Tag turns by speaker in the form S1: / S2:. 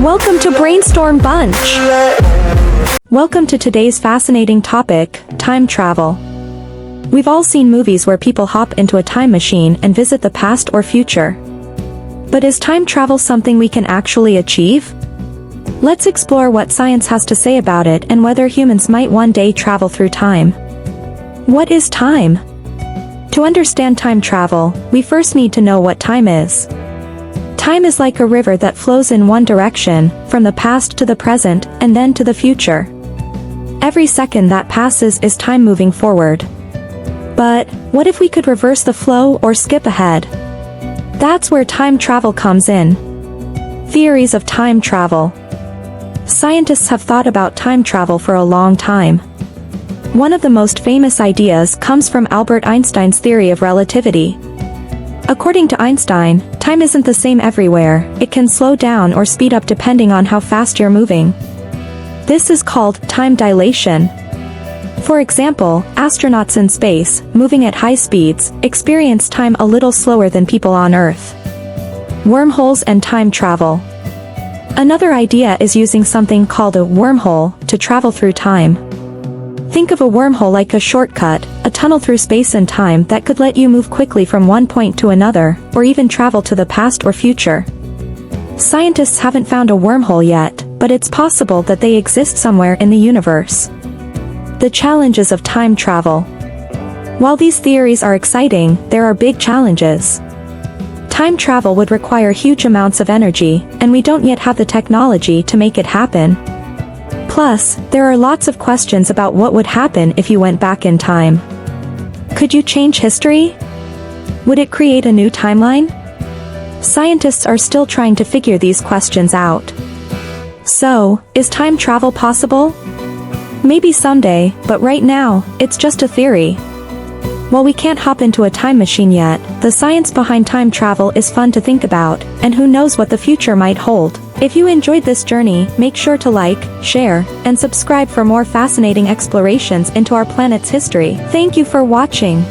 S1: Welcome to Brainstorm Bunch! Welcome to today's fascinating topic, time travel. We've all seen movies where people hop into a time machine and visit the past or future. But is time travel something we can actually achieve? Let's explore what science has to say about it and whether humans might one day travel through time. What is time? To understand time travel, we first need to know what time is. Time is like a river that flows in one direction, from the past to the present, and then to the future. Every second that passes is time moving forward. But, what if we could reverse the flow or skip ahead? That's where time travel comes in. Theories of time travel. Scientists have thought about time travel for a long time. One of the most famous ideas comes from Albert Einstein's theory of relativity. According to Einstein, time isn't the same everywhere, it can slow down or speed up depending on how fast you're moving. This is called time dilation. For example, astronauts in space, moving at high speeds, experience time a little slower than people on Earth. Wormholes and time travel. Another idea is using something called a wormhole to travel through time. Think of a wormhole like a shortcut, a tunnel through space and time that could let you move quickly from one point to another, or even travel to the past or future. Scientists haven't found a wormhole yet, but it's possible that they exist somewhere in the universe. The challenges of time travel. While these theories are exciting, there are big challenges. Time travel would require huge amounts of energy, and we don't yet have the technology to make it happen. Plus, there are lots of questions about what would happen if you went back in time. Could you change history? Would it create a new timeline? Scientists are still trying to figure these questions out. So, is time travel possible? Maybe someday, but right now, it's just a theory. While we can't hop into a time machine yet, the science behind time travel is fun to think about, and who knows what the future might hold. If you enjoyed this journey, make sure to like, share, and subscribe for more fascinating explorations into our planet's history. Thank you for watching.